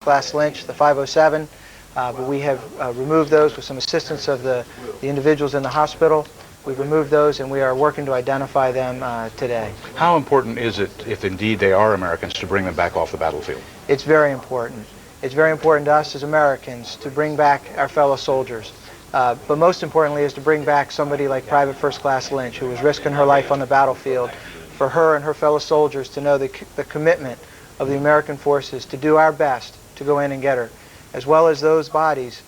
class Lynch, the 507, but we have removed those with some assistance of the individuals in the hospital. We've removed those and we are working to identify them today. How important is it, if indeed they are Americans, to bring them back off the battlefield? It's very important. It's very important to us as Americans to bring back our fellow soldiers. But most importantly is to bring back somebody like Private First Class Lynch, who was risking her life on the battlefield, for her and her fellow soldiers to know the commitment of the American forces to do our best to go in and get her, as well as those bodies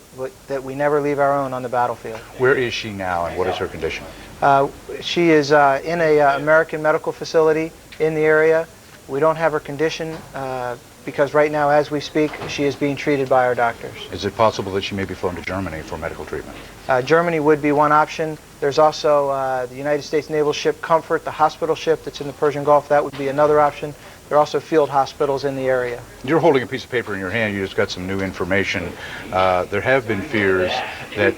that we never leave our own on the battlefield. Where is she now and what is her condition? She is in a American medical facility in the area. We don't have her condition because right now, as we speak, she is being treated by our doctors. Is it possible that she may be flown to Germany for medical treatment? Germany would be one option. There's also the United States Naval ship Comfort, the hospital ship that's in the Persian Gulf. That would be another option. There are also field hospitals in the area. You're holding a piece of paper in your hand. You just got some new information. There have been fears that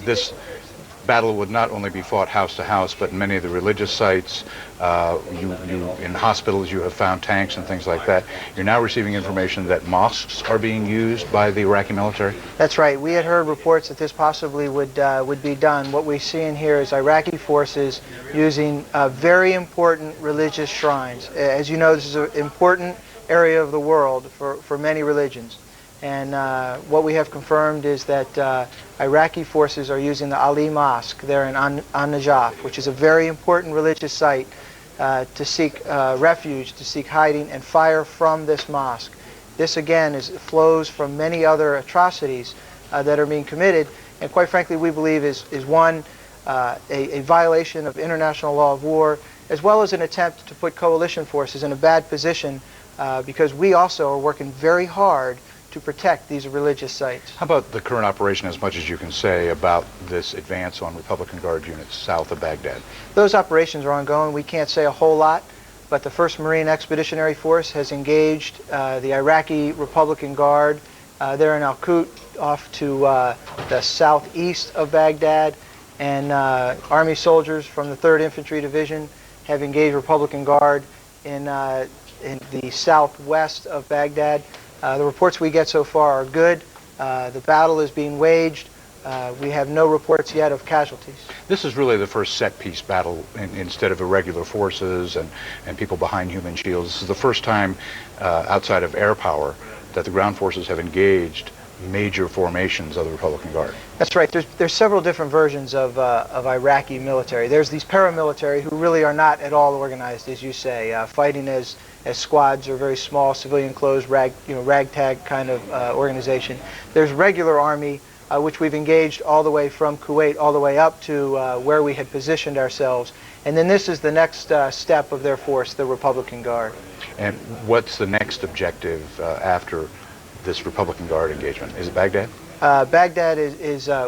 this battle would not only be fought house to house, but in many of the religious sites, in hospitals, you have found tanks and things like that. You're now receiving information that mosques are being used by the Iraqi military? That's right. We had heard reports that this possibly would be done. What we see in here is Iraqi forces using very important religious shrines. As you know, this is an important area of the world for many religions. And what we have confirmed is that Iraqi forces are using the Ali Mosque there in Najaf, which is a very important religious site, to seek refuge, to seek hiding, and fire from this mosque. This again flows from many other atrocities that are being committed, and quite frankly we believe is one, a violation of international law of war, as well as an attempt to put coalition forces in a bad position because we also are working very hard to protect these religious sites. How about the current operation, as much as you can say about this advance on Republican Guard units south of Baghdad? Those operations are ongoing. We can't say a whole lot, but the 1st Marine Expeditionary Force has engaged the Iraqi Republican Guard there in Al-Qut off to the southeast of Baghdad, and Army soldiers from the 3rd Infantry Division have engaged Republican Guard in the southwest of Baghdad. The reports we get so far are good. The battle is being waged. We have no reports yet of casualties. This is really the first set-piece battle instead of irregular forces and people behind human shields. This is the first time outside of air power that the ground forces have engaged major formations of the Republican Guard. That's right. There's several different versions of Iraqi military. There's these paramilitary who really are not at all organized, as you say, fighting as squads or very small civilian clothes, ragtag kind of organization. There's regular army, which we've engaged all the way from Kuwait all the way up to where we had positioned ourselves. And then this is the next step of their force, the Republican Guard. And what's the next objective after this Republican Guard engagement? Is it Baghdad? Baghdad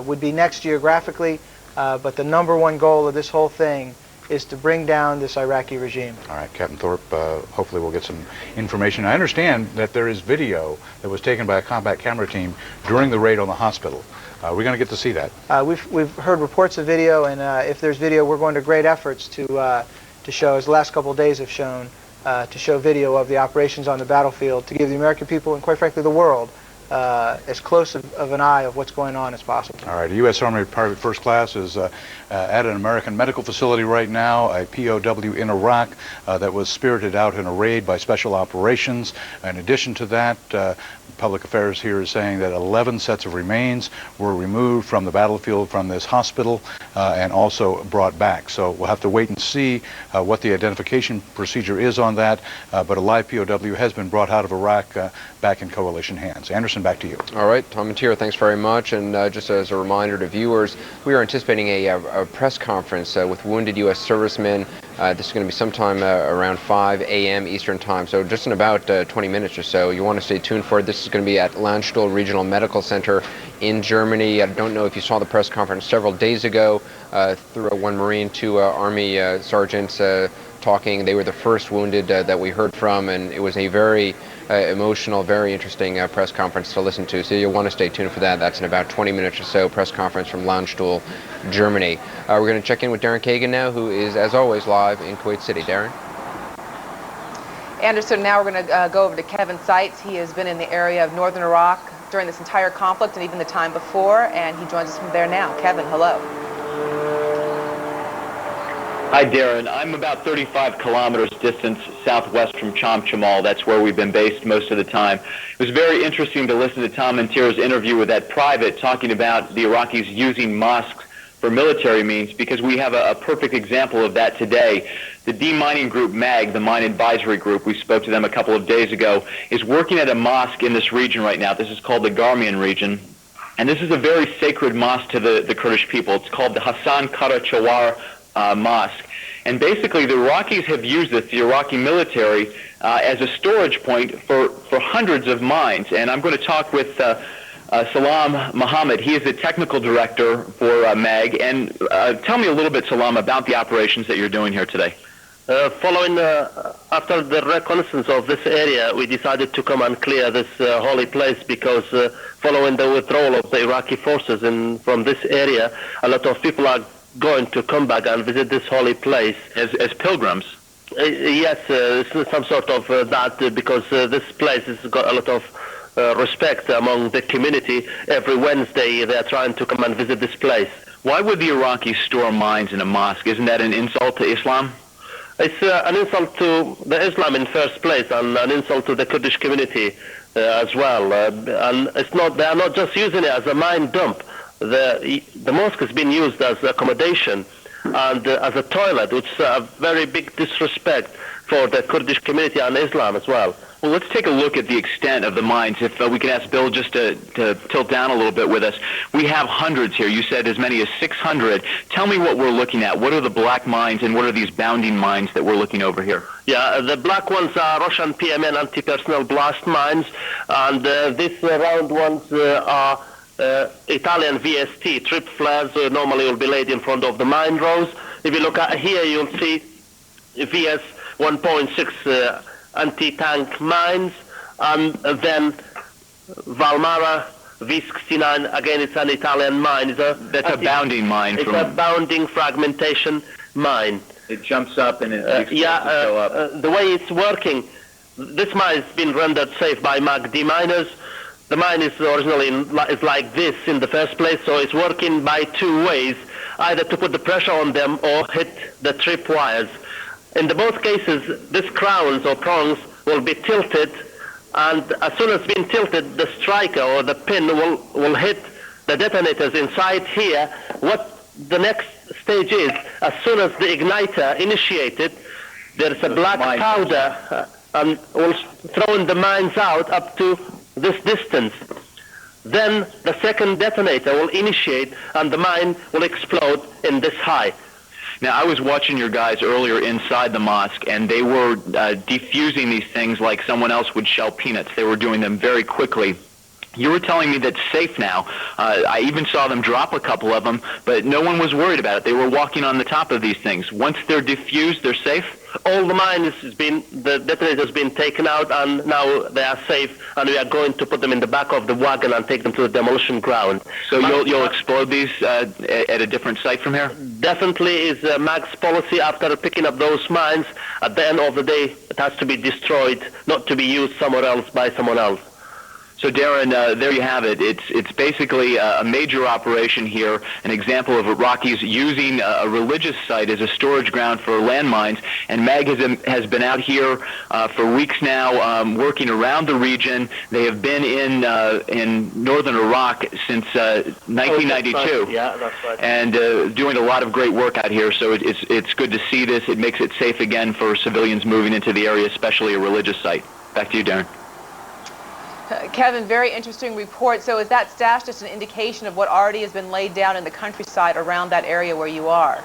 would be next geographically, but the #1 goal of this whole thing is to bring down this Iraqi regime. All right, Captain Thorpe, hopefully we'll get some information. I understand that there is video that was taken by a combat camera team during the raid on the hospital. We're going to get to see that. We've heard reports of video, and if there's video, we're going to great efforts to show, as the last couple of days have shown, to show video of the operations on the battlefield, to give the American people and quite frankly the world as close of an eye of what's going on as possible. All right, a U.S. Army Private First Class is at an American medical facility right now, a POW in Iraq that was spirited out in a raid by Special Operations. In addition to that, Public Affairs here is saying that 11 sets of remains were removed from the battlefield from this hospital and also brought back. So we'll have to wait and see what the identification procedure is on that, but a live POW has been brought out of Iraq back in coalition hands. Anderson, back to you. All right, Tom and Tira, thanks very much. And just as a reminder to viewers, we are anticipating a press conference with wounded U.S. servicemen. This is going to be sometime around 5 a.m. Eastern Time, so just in about 20 minutes or so. You want to stay tuned for it. This is going to be at Landstuhl Regional Medical Center in Germany. I don't know if you saw the press conference several days ago through one Marine, 2 Army sergeants talking. They were the first wounded that we heard from, and it was a very emotional, very interesting press conference to listen to. So you'll want to stay tuned for that. That's in about 20 minutes or so, press conference from Landstuhl, Germany. We're going to check in with Darren Kagan now, who is, as always, live in Kuwait City. Darren? Anderson, now we're going to go over to Kevin Seitz. He has been in the area of northern Iraq during this entire conflict and even the time before, and he joins us from there now. Kevin, hello. Hi, Darren. I'm about 35 kilometers distance southwest from Chamchamal. That's where we've been based most of the time. It was very interesting to listen to Tom Mantir's interview with that private talking about the Iraqis using mosques for military means, because we have a perfect example of that today. The demining group MAG, the Mine Advisory Group, we spoke to them a couple of days ago, is working at a mosque in this region right now. This is called the Garmian region. And this is a very sacred mosque to the Kurdish people. It's called the Hassan Kara Chawar Mosque. And basically the Iraqis have used this, the Iraqi military, as a storage point for hundreds of mines. And I'm going to talk with Salam Mohammed. He is the technical director for MAG. And tell me a little bit, Salam, about the operations that you're doing here today. Following after the reconnaissance of this area, we decided to come and clear this holy place, because following the withdrawal of the Iraqi forces from this area, a lot of people are going to come back and visit this holy place As pilgrims? Yes, it's some sort of that, because this place has got a lot of respect among the community. Every Wednesday they are trying to come and visit this place. Why would the Iraqis store mines in a mosque? Isn't that an insult to Islam? It's an insult to the Islam in first place, and an insult to the Kurdish community as well. And it's not, they are not just using it as a mine dump. The mosque has been used as accommodation and as a toilet, which is a very big disrespect for the Kurdish community and Islam as well. Well, let's take a look at the extent of the mines. If we can ask Bill just to tilt down a little bit with us. We have hundreds here. You said as many as 600. Tell me what we're looking at. What are the black mines and what are these bounding mines that we're looking over here? Yeah, the black ones are Russian PMN anti-personnel blast mines, and these round ones are Italian VST, trip flares, normally will be laid in front of the mine rows. If you look at here, you'll see VS 1.6 anti-tank mines, and then Valmara V69, again it's an Italian mine. That's a bounding mine. It's a bounding fragmentation mine. It jumps up and it go up. The way it's working, this mine has been rendered safe by MAG deminers. The mine is originally is like this in the first place, so it's working by two ways, either to put the pressure on them or hit the trip wires. In both cases, these crowns or prongs will be tilted, and as soon as being tilted, the striker or the pin will hit the detonators inside here. What the next stage is, as soon as the igniter initiated, there's a black powder and will throw the mines out up to this distance. Then the second detonator will initiate and the mine will explode in this height. Now, I was watching your guys earlier inside the mosque, and they were defusing these things like someone else would shell peanuts. They were doing them very quickly. You were telling me that's safe now. I even saw them drop a couple of them, but no one was worried about it. They were walking on the top of these things. Once they're diffused, they're safe? All the mine the detonator has been taken out, and now they are safe, and we are going to put them in the back of the wagon and take them to the demolition ground. So you'll explode these at a different site from here? Definitely is MAG's policy. After picking up those mines, at the end of the day, it has to be destroyed, not to be used somewhere else by someone else. So Darren, there you have it. It's basically a major operation here, an example of Iraqis using a religious site as a storage ground for landmines. And MAG has been out here for weeks now, working around the region. They have been in northern Iraq since 1992. Oh, yeah, that's right. And doing a lot of great work out here. So it's good to see this. It makes it safe again for civilians moving into the area, especially a religious site. Back to you, Darren. Kevin, very interesting report. So is that stash just an indication of what already has been laid down in the countryside around that area where you are?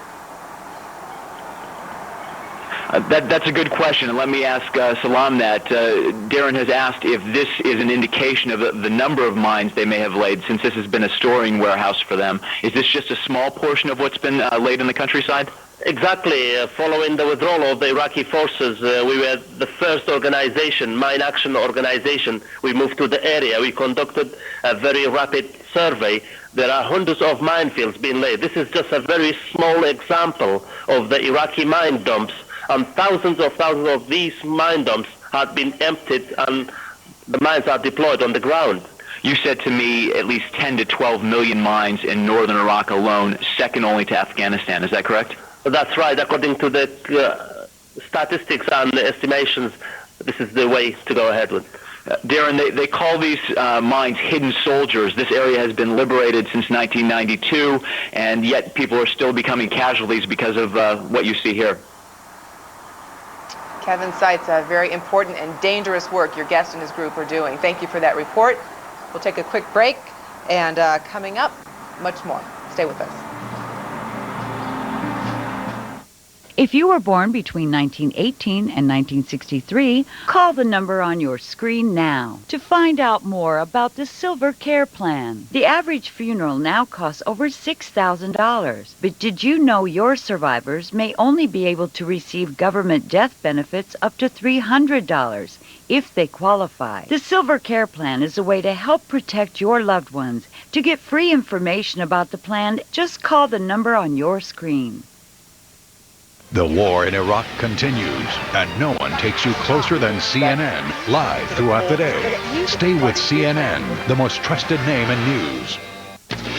That's a good question, and let me ask Salam that. Darren has asked if this is an indication of the number of mines they may have laid, since this has been a storing warehouse for them. Is this just a small portion of what's been laid in the countryside? Exactly. Following the withdrawal of the Iraqi forces, we were the first organization, mine action organization. We moved to the area. We conducted a very rapid survey. There are hundreds of minefields being laid. This is just a very small example of the Iraqi mine dumps, and thousands of these mine dumps had been emptied and the mines are deployed on the ground. You said to me at least 10 to 12 million mines in northern Iraq alone, second only to Afghanistan. Is that correct? That's right. According to the statistics and the estimations, this is the way to go ahead with. Darren, they call these mines hidden soldiers. This area has been liberated since 1992, and yet people are still becoming casualties because of what you see here. Kevin cites very important and dangerous work your guest and his group are doing. Thank you for that report. We'll take a quick break, and coming up, much more. Stay with us. If you were born between 1918 and 1963, call the number on your screen now to find out more about the Silver Care Plan. The average funeral now costs over $6,000. But did you know your survivors may only be able to receive government death benefits up to $300 if they qualify? The Silver Care Plan is a way to help protect your loved ones. To get free information about the plan, just call the number on your screen. The war in Iraq continues, and no one takes you closer than CNN, live throughout the day. Stay with CNN, the most trusted name in news.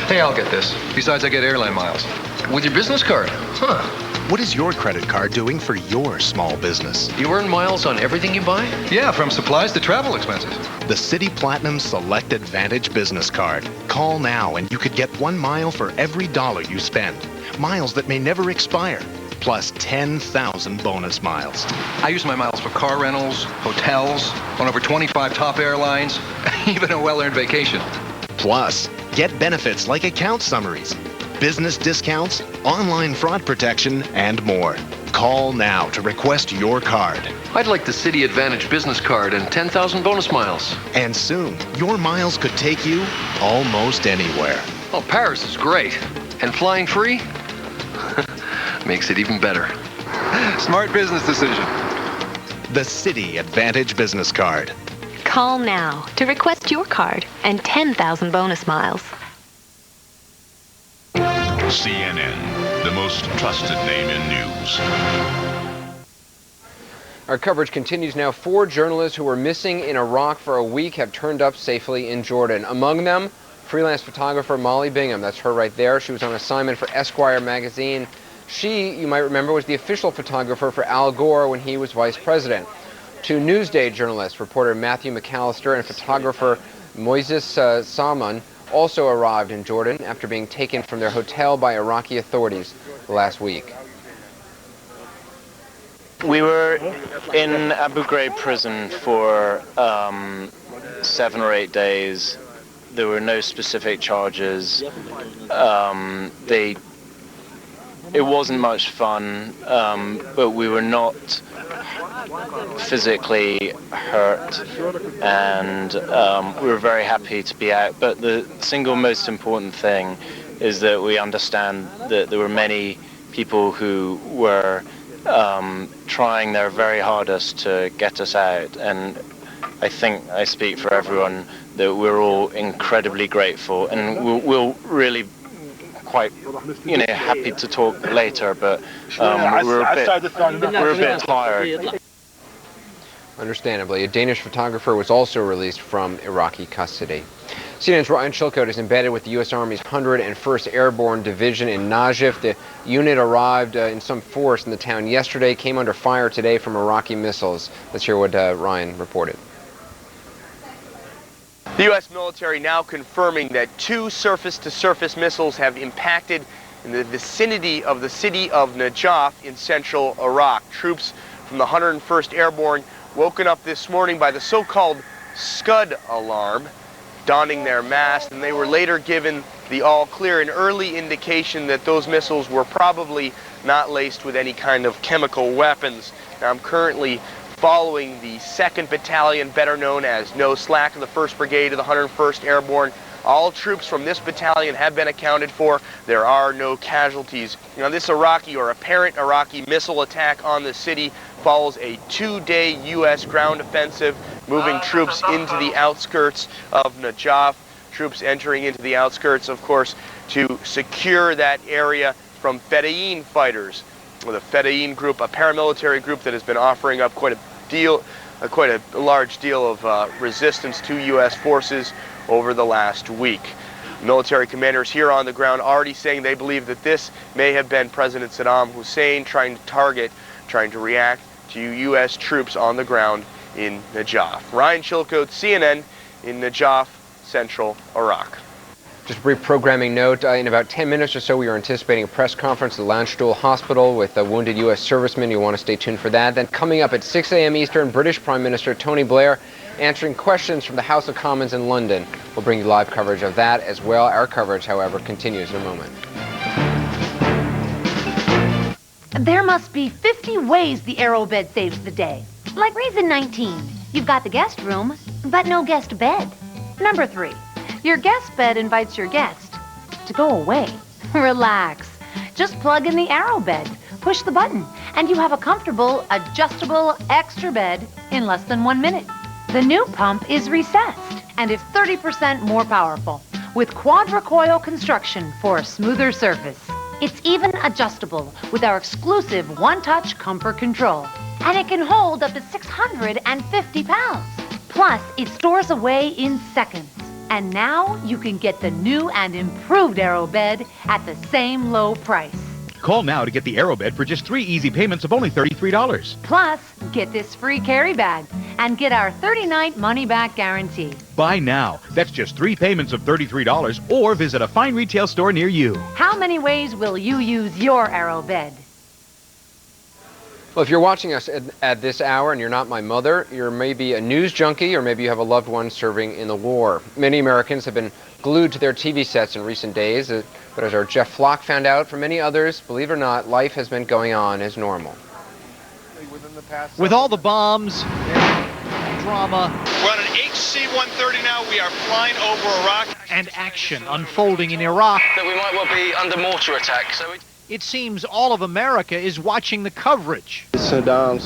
Hey, I'll get this. Besides, I get airline miles. With your business card. Huh. What is your credit card doing for your small business? You earn miles on everything you buy? Yeah, from supplies to travel expenses. The Citi Platinum Select Advantage Business Card. Call now and you could get 1 mile for every dollar you spend. Miles that may never expire. Plus 10,000 bonus miles. I use my miles for car rentals, hotels, on over 25 top airlines, even a well-earned vacation. Plus, get benefits like account summaries, business discounts, online fraud protection, and more. Call now to request your card. I'd like the Citi Advantage Business Card and 10,000 bonus miles. And soon, your miles could take you almost anywhere. Oh, Paris is great. And flying free? Makes it even better. Smart business decision. The Citi Advantage Business Card. Call now to request your card and 10,000 bonus miles. CNN, the most trusted name in news. Our coverage continues now. 4 journalists who were missing in Iraq for a week have turned up safely in Jordan. Among them, freelance photographer Molly Bingham. That's her right there. She was on assignment for Esquire magazine. She, you might remember, was the official photographer for Al Gore when he was vice president. 2 Newsday journalists, reporter Matthew McAllister and photographer Moises Salman, also arrived in Jordan after being taken from their hotel by Iraqi authorities last week. We were in Abu Ghraib prison for 7 or 8 days. There were no specific charges. It wasn't much fun, but we were not physically hurt, and we were very happy to be out. But the single most important thing is that we understand that there were many people who were trying their very hardest to get us out, and I think I speak for everyone that we're all incredibly grateful, and we'll really quite, happy to talk later, but we're a bit tired. Understandably, a Danish photographer was also released from Iraqi custody. CNN's Ryan Chilcote is embedded with the U.S. Army's 101st Airborne Division in Najaf. The unit arrived in some force in the town yesterday, came under fire today from Iraqi missiles. Let's hear what Ryan reported. The U.S. military now confirming that 2 surface-to-surface missiles have impacted in the vicinity of the city of Najaf in central Iraq. Troops from the 101st Airborne woken up this morning by the so-called Scud alarm, donning their masks, and they were later given the all-clear, an early indication that those missiles were probably not laced with any kind of chemical weapons. Now, I'm currently following the 2nd Battalion, better known as No Slack, of the 1st Brigade of the 101st Airborne. All troops from this battalion have been accounted for. There are no casualties. Now, this Iraqi or apparent Iraqi missile attack on the city follows a 2-day U.S. ground offensive, moving troops into the outskirts of Najaf. Troops entering into the outskirts, of course, to secure that area from Fedayeen fighters. The Fedayeen group, a paramilitary group that has been offering up quite a deal quite a large deal of resistance to U.S. forces over the last week. Military commanders here on the ground already saying they believe that this may have been President Saddam Hussein trying to react to U.S. troops on the ground in Najaf. Ryan Chilcote, CNN, in Najaf, central Iraq. Just a brief programming note, in about 10 minutes or so we are anticipating a press conference at the Landstuhl Hospital with wounded U.S. servicemen. You'll want to stay tuned for that. Then coming up at 6 a.m. Eastern, British Prime Minister Tony Blair answering questions from the House of Commons in London. We'll bring you live coverage of that as well. Our coverage, however, continues in a moment. There must be 50 ways the AeroBed saves the day. Like reason 19, you've got the guest room, but no guest bed. Number 3, your guest bed invites your guest to go away. Relax. Just plug in the AeroBed, push the button, and you have a comfortable, adjustable extra bed in less than 1 minute. The new pump is recessed and is 30% more powerful with quadra-coil construction for a smoother surface. It's even adjustable with our exclusive one-touch comfort control. And it can hold up to 650 pounds. Plus, it stores away in seconds. And now you can get the new and improved AeroBed at the same low price. Call now to get the AeroBed for just 3 easy payments of only $33. Plus, get this free carry bag and get our 30-night money-back guarantee. Buy now. That's just 3 payments of $33 or visit a fine retail store near you. How many ways will you use your AeroBed? Well, if you're watching us at this hour and you're not my mother, you're maybe a news junkie or maybe you have a loved one serving in the war. Many Americans have been glued to their TV sets in recent days, but as our Jeff Flock found out, for many others, believe it or not, life has been going on as normal. With all the bombs, drama, we're on an HC-130 now. We are flying over Iraq. And action unfolding in Iraq, That we might well be under mortar attack. So it seems all of America is watching the coverage. Saddam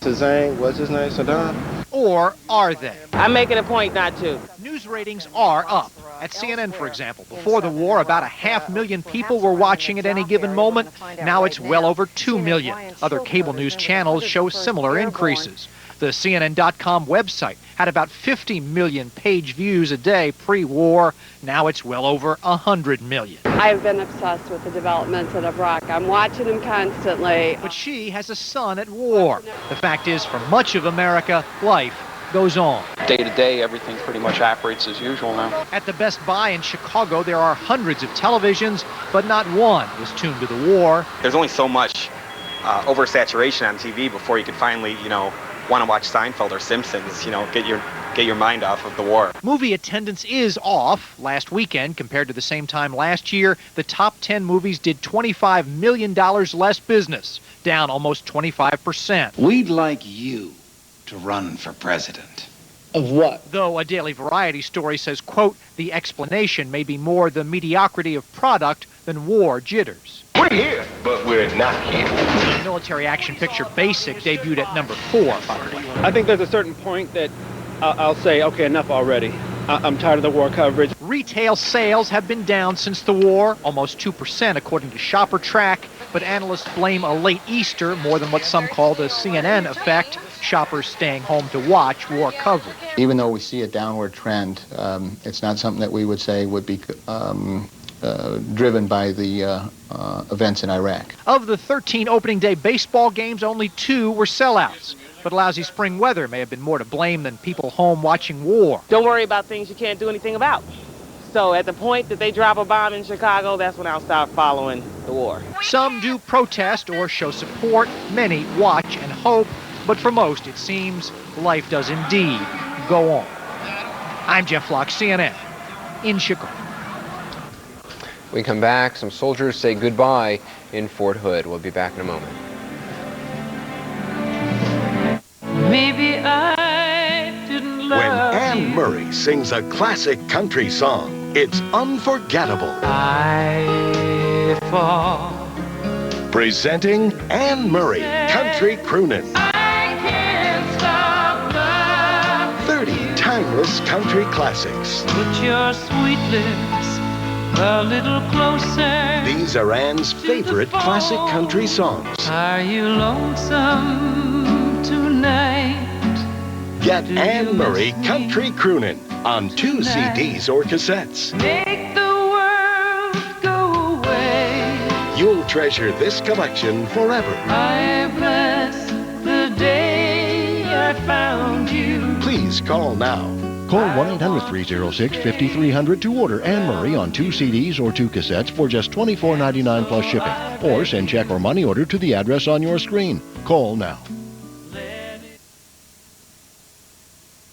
Hussein, what's his name, Saddam? Or are they? I'm making a point not to. News ratings are up. At CNN, for example, before the war, about 500,000 people were watching at any given moment. Now it's well over 2 million. Other cable news channels show similar increases. The CNN.com website had about 50 million page views a day pre-war. Now it's well over 100 million. I've been obsessed with the developments in Iraq. I'm watching them constantly. But she has a son at war. The fact is, for much of America, life goes on. Day to day, everything pretty much operates as usual now. At the Best Buy in Chicago, there are hundreds of televisions, but not one is tuned to the war. There's only so much oversaturation on TV before you can finally, want to watch Seinfeld or Simpsons, get your mind off of the war. Movie attendance is off. Last weekend, compared to the same time last year, the top 10 movies did $25 million less business, down almost 25%. We'd like you to run for president. Of what? Though a Daily Variety story says, quote, the explanation may be more the mediocrity of product than war jitters. We're here, but we're not here. The military action picture Basic debuted at number 4, by the way. I think there's a certain point that I'll say, okay, enough already. I'm tired of the war coverage. Retail sales have been down since the war, almost 2% according to Shopper Track, but analysts blame a late Easter more than what some call the CNN effect, shoppers staying home to watch war coverage. Even though we see a downward trend, it's not something that we would say would be driven by the events in Iraq. Of the 13 opening day baseball games, only 2 were sellouts. But lousy spring weather may have been more to blame than people home watching war. Don't worry about things you can't do anything about. So at the point that they drop a bomb in Chicago, that's when I'll start following the war. Some do protest or show support. Many watch and hope. But for most, it seems, life does indeed go on. I'm Jeff Flock, CNN, in Chicago. When we come back, some soldiers say goodbye in Fort Hood. We'll be back in a moment. Maybe I didn't love When Anne Murray sings a classic country song, it's unforgettable. I fall. Presenting Anne Murray, Country Croonin'. I can't stop love. 30 timeless country classics. Put your sweet lips a little closer. These are Anne's favorite classic country songs. Are you lonesome tonight? Get Anne Murray Country Croonin' on 2 CDs or cassettes. Make the world go away. You'll treasure this collection forever. I bless the day I found you. Please call now. Call 1-800-306-5300 to order Anne Murray on 2 CDs or 2 cassettes for just $24.99 plus shipping. Or send check or money order to the address on your screen. Call now.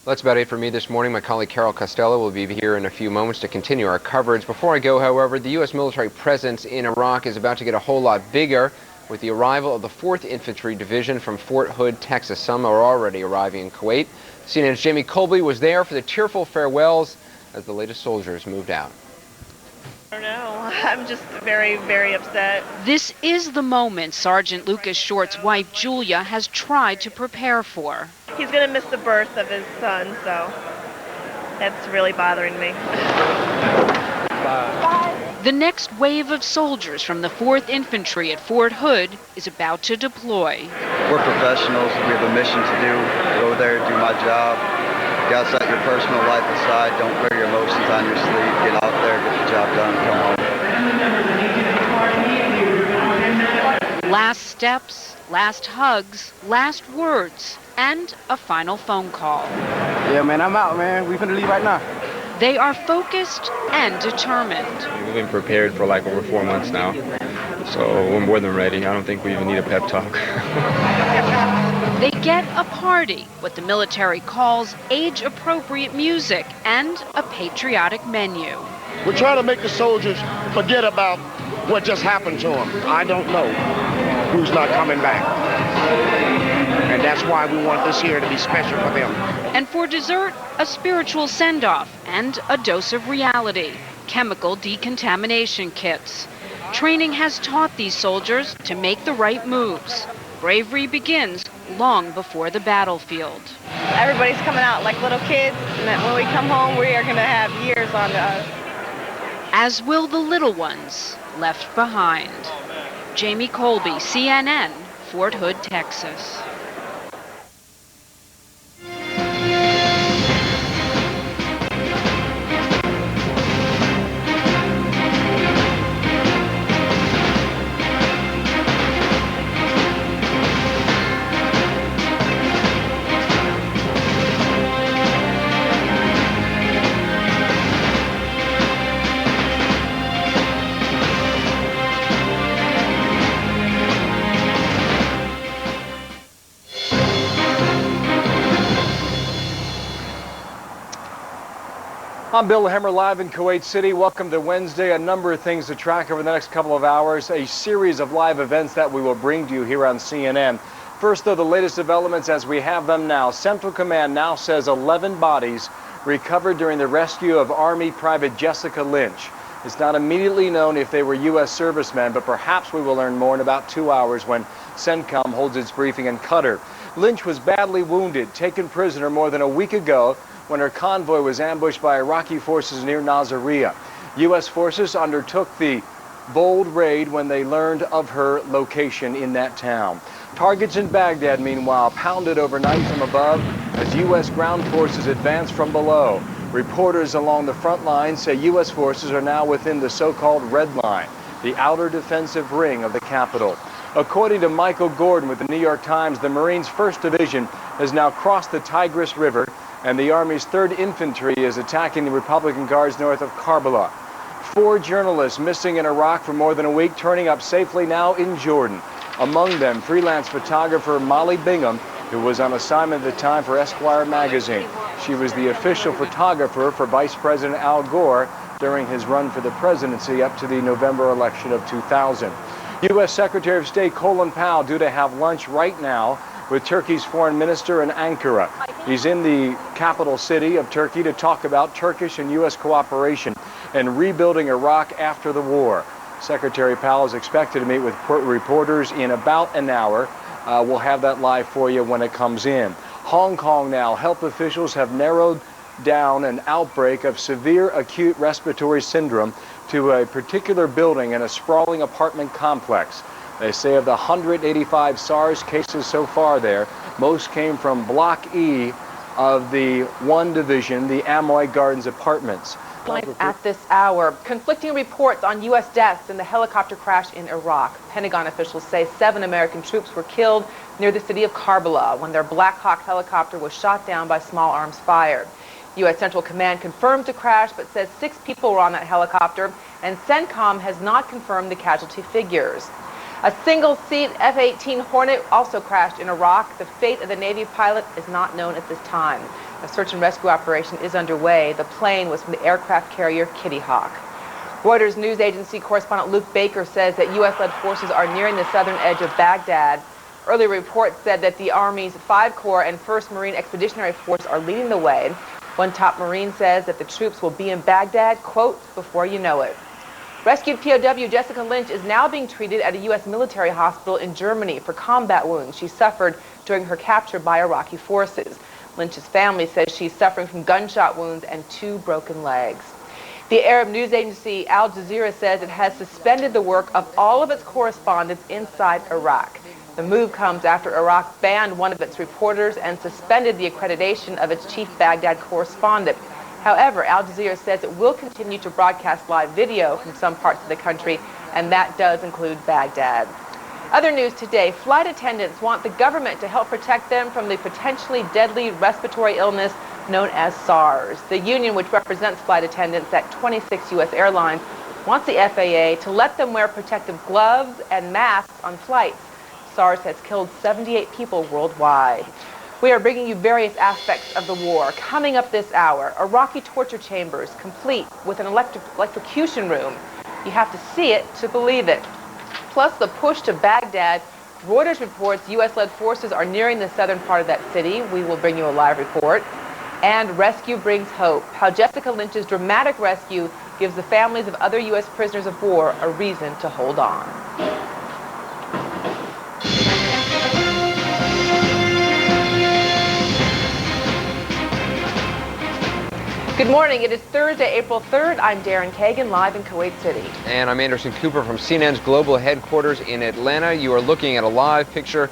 That's about it for me this morning. My colleague Carol Costello will be here in a few moments to continue our coverage. Before I go, however, the U.S. military presence in Iraq is about to get a whole lot bigger with the arrival of the 4th Infantry Division from Fort Hood, Texas. Some are already arriving in Kuwait. CNN's Jamie Colby was there for the tearful farewells as the latest soldiers moved out. I don't know. I'm just very, very upset. This is the moment Sergeant Lucas Short's wife, Julia, has tried to prepare for. He's going to miss the birth of his son, so that's really bothering me. Bye. The next wave of soldiers from the 4th Infantry at Fort Hood is about to deploy. We're professionals. We have a mission to do. Go there, do my job. You gotta set your personal life aside. Don't wear your emotions on your sleeve. Get out there, get the job done, come home. Last steps, last hugs, last words, and a final phone call. Yeah, man, I'm out, man. We finna leave right now. They are focused and determined. We've been prepared for like over 4 months now, so we're more than ready. I don't think we even need a pep talk. They get a party, what the military calls age-appropriate music, and a patriotic menu. We're trying to make the soldiers forget about what just happened to them. I don't know who's not coming back. And that's why we want this year to be special for them. And for dessert, a spiritual send-off and a dose of reality, chemical decontamination kits. Training has taught these soldiers to make the right moves. Bravery begins long before the battlefield. Everybody's coming out like little kids, and then when we come home, we are going to have years on us. As will the little ones left behind. Jamie Colby, CNN, Fort Hood, Texas. I'm Bill Hemmer, live in Kuwait City. Welcome to Wednesday. A number of things to track over the next couple of hours. A series of live events that we will bring to you here on CNN. First, though, the latest developments as we have them now. Central Command now says 11 bodies recovered during the rescue of Army Private Jessica Lynch. It's not immediately known if they were U.S. servicemen, but perhaps we will learn more in about 2 hours when CENTCOM holds its briefing in Qatar. Lynch was badly wounded, taken prisoner more than a week ago when her convoy was ambushed by Iraqi forces near Nasiriyah. U.S. forces undertook the bold raid when they learned of her location in that town. Targets in Baghdad, meanwhile, pounded overnight from above as U.S. ground forces advance from below. Reporters along the front line say U.S. forces are now within the so-called Red Line, the outer defensive ring of the capital. According to Michael Gordon with the New York Times, the Marines' 1st Division has now crossed the Tigris River, and the Army's 3rd Infantry is attacking the Republican Guards north of Karbala. 4 journalists missing in Iraq for more than a week, turning up safely now in Jordan. Among them, freelance photographer Molly Bingham, who was on assignment at the time for Esquire magazine. She was the official photographer for Vice President Al Gore during his run for the presidency up to the November election of 2000. U.S. Secretary of State Colin Powell due to have lunch right now with Turkey's foreign minister in Ankara. He's in the capital city of Turkey to talk about Turkish and U.S. cooperation and rebuilding Iraq after the war. Secretary Powell is expected to meet with reporters in about an hour. We'll have that live for you when it comes in. Hong Kong now, health officials have narrowed down an outbreak of severe acute respiratory syndrome to a particular building in a sprawling apartment complex. They say of the 185 SARS cases so far there, most came from Block E of the 1 Division, the Amoy Gardens Apartments. At this hour, conflicting reports on U.S. deaths in the helicopter crash in Iraq. Pentagon officials say 7 American troops were killed near the city of Karbala when their Black Hawk helicopter was shot down by small arms fire. U.S. Central Command confirms the crash but says 6 people were on that helicopter, and CENTCOM has not confirmed the casualty figures. A single-seat F-18 Hornet also crashed in Iraq. The fate of the Navy pilot is not known at this time. A search and rescue operation is underway. The plane was from the aircraft carrier Kitty Hawk. Reuters news agency correspondent Luke Baker says that U.S.-led forces are nearing the southern edge of Baghdad. Earlier reports said that the Army's 5 Corps and 1st Marine Expeditionary Force are leading the way. One top Marine says that the troops will be in Baghdad, quote, before you know it. Rescued POW Jessica Lynch is now being treated at a U.S. military hospital in Germany for combat wounds she suffered during her capture by Iraqi forces. Lynch's family says she's suffering from gunshot wounds and 2 broken legs. The Arab news agency Al Jazeera says it has suspended the work of all of its correspondents inside Iraq. The move comes after Iraq banned one of its reporters and suspended the accreditation of its chief Baghdad correspondent. However, Al Jazeera says it will continue to broadcast live video from some parts of the country, and that does include Baghdad. Other news today, flight attendants want the government to help protect them from the potentially deadly respiratory illness known as SARS. The union, which represents flight attendants at 26 U.S. airlines, wants the FAA to let them wear protective gloves and masks on flights. SARS has killed 78 people worldwide. We are bringing you various aspects of the war. Coming up this hour, Iraqi torture chambers complete with an electrocution room. You have to see it to believe it. Plus the push to Baghdad. Reuters reports U.S.-led forces are nearing the southern part of that city. We will bring you a live report. And rescue brings hope. How Jessica Lynch's dramatic rescue gives the families of other U.S. prisoners of war a reason to hold on. Good morning. It is Thursday, April 3rd. I'm Darren Kagan, live in Kuwait City. And I'm Anderson Cooper from CNN's global headquarters in Atlanta. You are looking at a live picture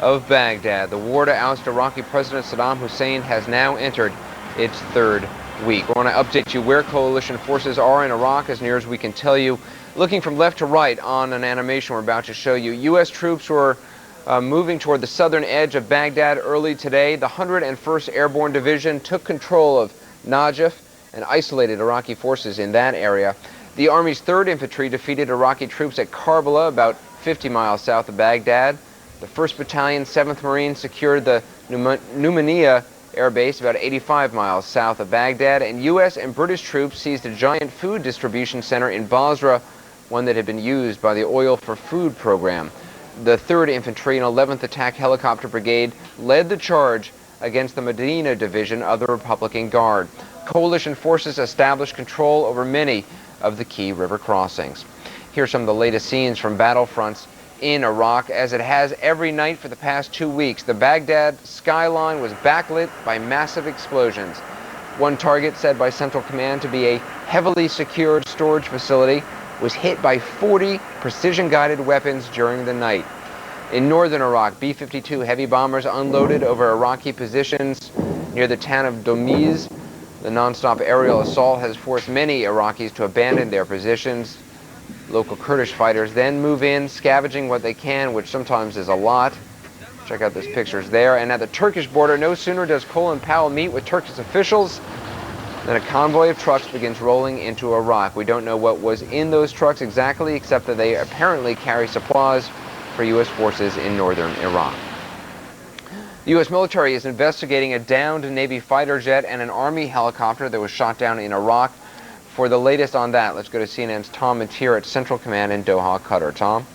of Baghdad. The war to oust Iraqi President Saddam Hussein has now entered its 3rd week. We want to update you where coalition forces are in Iraq as near as we can tell you. Looking from left to right on an animation we're about to show you, U.S. troops were moving toward the southern edge of Baghdad early today. The 101st Airborne Division took control of Najaf and isolated Iraqi forces in that area. The Army's 3rd Infantry defeated Iraqi troops at Karbala, about 50 miles south of Baghdad. The 1st Battalion, 7th Marines secured the Numania Air Base, about 85 miles south of Baghdad. And U.S. and British troops seized a giant food distribution center in Basra, one that had been used by the Oil for Food program. The 3rd Infantry and 11th Attack Helicopter Brigade led the charge against the Medina Division of the Republican Guard. Coalition forces established control over many of the key river crossings. Here's some of the latest scenes from battlefronts in Iraq. As it has every night for the past 2 weeks, the Baghdad skyline was backlit by massive explosions. One target, said by Central Command to be a heavily secured storage facility, was hit by 40 precision-guided weapons during the night. In northern Iraq, B-52 heavy bombers unloaded over Iraqi positions near the town of Domiz. The non-stop aerial assault has forced many Iraqis to abandon their positions. Local Kurdish fighters then move in, scavenging what they can, which sometimes is a lot. Check out those pictures there. And at the Turkish border, no sooner does Colin Powell meet with Turkish officials than a convoy of trucks begins rolling into Iraq. We don't know what was in those trucks exactly, except that they apparently carry supplies for U.S. forces in northern Iraq. The U.S. military is investigating a downed Navy fighter jet and an Army helicopter that was shot down in Iraq. For the latest on that, let's go to CNN's Tom Mateer at Central Command in Doha, Qatar. Tom?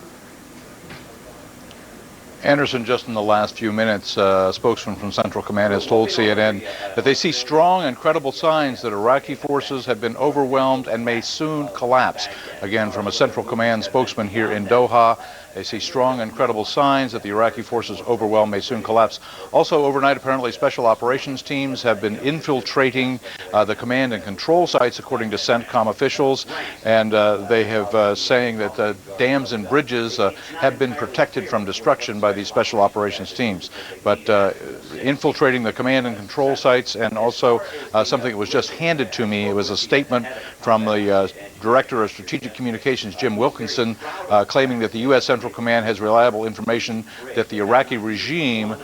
Anderson, just in the last few minutes, a spokesman from Central Command has told CNN that they see strong and credible signs that Iraqi forces have been overwhelmed and may soon collapse. Again, from a Central Command spokesman here in Doha. They see strong and credible signs that the Iraqi forces overwhelm may soon collapse. Also, overnight, apparently, special operations teams have been infiltrating the command and control sites, according to CENTCOM officials, and they have saying that dams and bridges have been protected from destruction by these special operations teams. But infiltrating the command and control sites, and also something that was just handed to me, it was a statement from the Director of Strategic Communications, Jim Wilkinson, claiming that the U.S. Central Command has reliable information that the Iraqi regime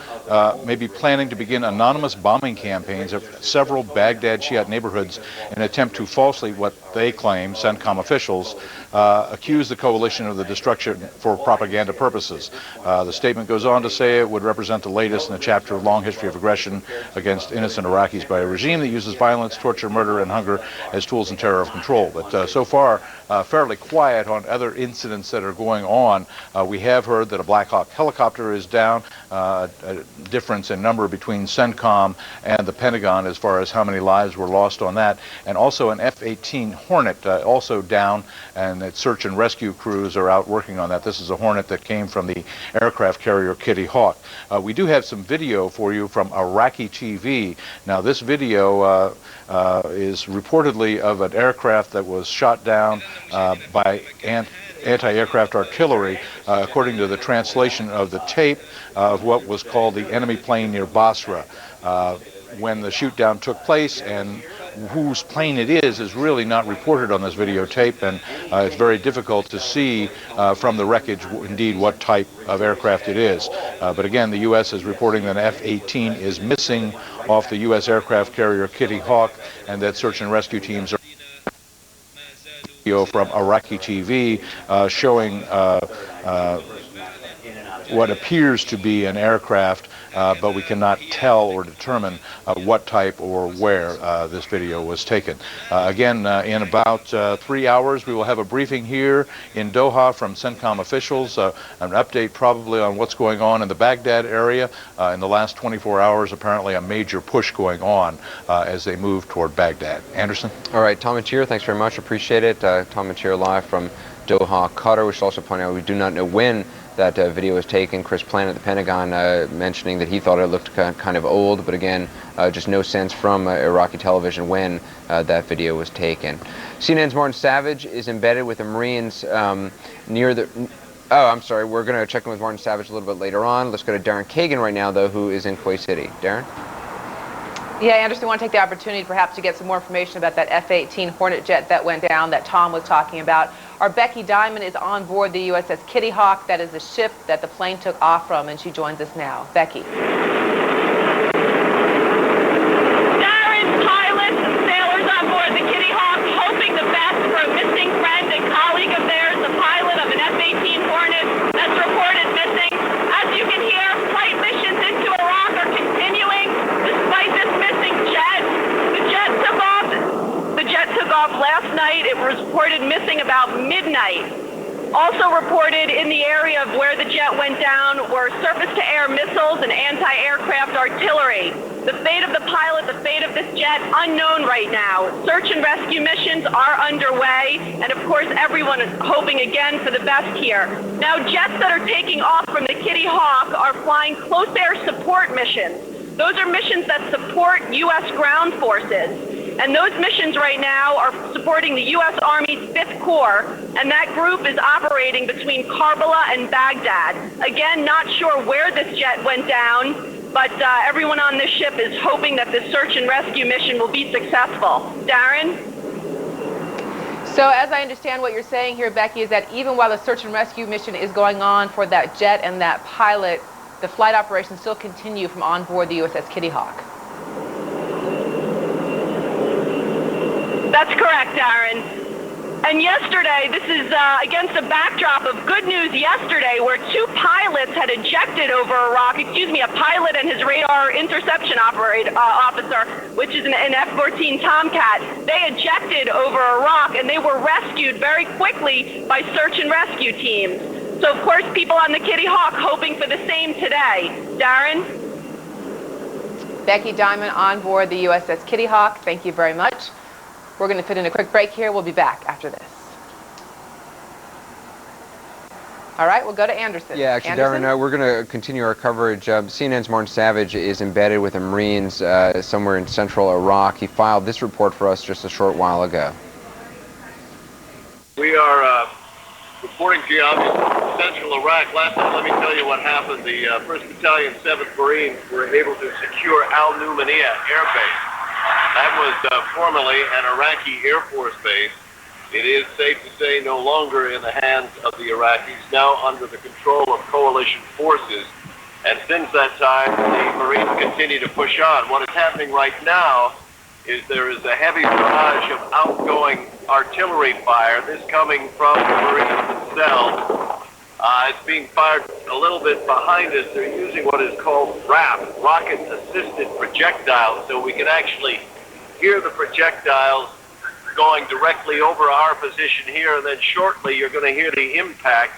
may be planning to begin anonymous bombing campaigns of several Baghdad Shiite neighborhoods in an attempt to falsely, what they claim, CENTCOM officials, accuse the coalition of the destruction for propaganda purposes. The statement goes on to say it would represent the latest in a chapter of long history of aggression against innocent Iraqis by a regime that uses violence, torture, murder, and hunger as tools in terror of control. But so far, fairly quiet on other incidents that are going on. We have heard that a Black Hawk helicopter is down, a difference in number between CENTCOM and the Pentagon as far as how many lives were lost on that, and also an F-18 Hornet also down, and that search and rescue crews are out working on that. This is a Hornet that came from the aircraft carrier Kitty Hawk. We do have some video for you from Iraqi TV. Now, this video is reportedly of an aircraft that was shot down by anti-aircraft artillery, according to the translation of the tape of what was called the enemy plane near Basra. When the shoot-down took place, and whose plane it is really not reported on this videotape, and it's very difficult to see from the wreckage indeed what type of aircraft it is. But again, the U.S. is reporting that F-18 is missing off the U.S. aircraft carrier Kitty Hawk, and that search and rescue teams are from Iraqi TV showing what appears to be an aircraft, but we cannot tell or determine what type or where this video was taken. Again, in about 3 hours, we will have a briefing here in Doha from CENTCOM officials, an update probably on what's going on in the Baghdad area. In the last 24 hours, apparently a major push going on as they move toward Baghdad. Anderson? All right, Tom Matier, thanks very much. Appreciate it. Tom Matier live from Doha, Qatar. We should also point out we do not know when that video was taken. Chris Plan at the Pentagon mentioning that he thought it looked kind of old, but again, just no sense from Iraqi television when that video was taken. CNN's Martin Savage is embedded with the Marines near the... Oh, I'm sorry, we're going to check in with Martin Savage a little bit later on. Let's go to Darren Kagan right now, though, who is in Kuwait City. Darren? Yeah, Anderson, I want to take the opportunity perhaps to get some more information about that F-18 Hornet jet that went down that Tom was talking about. Our Becky Diamond is on board the USS Kitty Hawk. That is the ship that the plane took off from, and she joins us now. Becky. Darren, pilots and sailors on board the Kitty Hawk, hoping the best for a missing friend and colleague of theirs, the pilot of an F-18 Hornet that's reported missing. As you can hear, flight missions into Iraq are continuing despite this missing jet. The jet took off last night. It was reported missing about midnight. Also reported in the area of where the jet went down were surface-to-air missiles and anti-aircraft artillery. The fate of the pilot, the fate of this jet, unknown right now. Search and rescue missions are underway, and of course everyone is hoping again for the best here. Now, jets that are taking off from the Kitty Hawk are flying close air support missions. Those are missions that support U.S. ground forces. And those missions right now are supporting the U.S. Army's 5th Corps, and that group is operating between Karbala and Baghdad. Again, not sure where this jet went down, but everyone on this ship is hoping that this search and rescue mission will be successful. Darren? So as I understand what you're saying here, Becky, is that even while the search and rescue mission is going on for that jet and that pilot, the flight operations still continue from on board the USS Kitty Hawk. That's correct, Darren. And yesterday, this is against a backdrop of good news yesterday, where 2 pilots had ejected over Iraq, a pilot and his radar interception officer, which is an F-14 Tomcat. They ejected over Iraq, and they were rescued very quickly by search and rescue teams. So, of course, people on the Kitty Hawk hoping for the same today. Darren? Becky Diamond on board the USS Kitty Hawk. Thank you very much. We're going to fit in a quick break here. We'll be back after this. All right, we'll go to Anderson. Yeah, actually, Anderson? Darren, we're going to continue our coverage. CNN's Martin Savage is embedded with the Marines somewhere in central Iraq. He filed this report for us just a short while ago. We are reporting to you out in central Iraq. Last time, let me tell you what happened. The 1st Battalion, 7th Marines were able to secure Al Numaniya Air Base. That was formerly an Iraqi Air Force base. It is safe to say no longer in the hands of the Iraqis, now under the control of coalition forces. And since that time, the Marines continue to push on. What is happening right now is there is a heavy barrage of outgoing artillery fire, this coming from the Marines themselves. It's being fired a little bit behind us. They're using what is called RAP, rocket-assisted projectiles, so we can actually hear the projectiles going directly over our position here, and then shortly you're going to hear the impact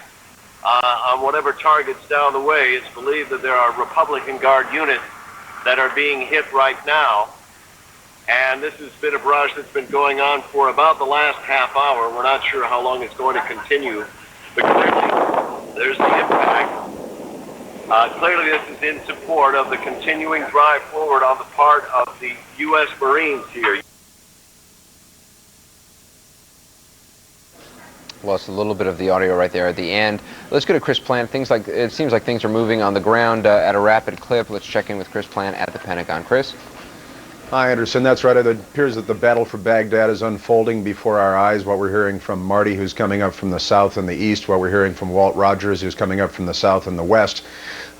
on whatever targets down the way. It's believed that there are Republican Guard units that are being hit right now, and this has been a barrage that's been going on for about the last half hour. We're not sure how long it's going to continue, but clearly there's the impact. Clearly this is in support of the continuing drive forward on the part of the U.S. Marines here. Lost a little bit of the audio right there at the end. Let's go to Chris Plant. It seems like things are moving on the ground at a rapid clip. Let's check in with Chris Plant at the Pentagon. Chris? Hi, Anderson. That's right. It appears that the battle for Baghdad is unfolding before our eyes. What we're hearing from Marty, who's coming up from the south and the east, what we're hearing from Walt Rogers, who's coming up from the south and the west.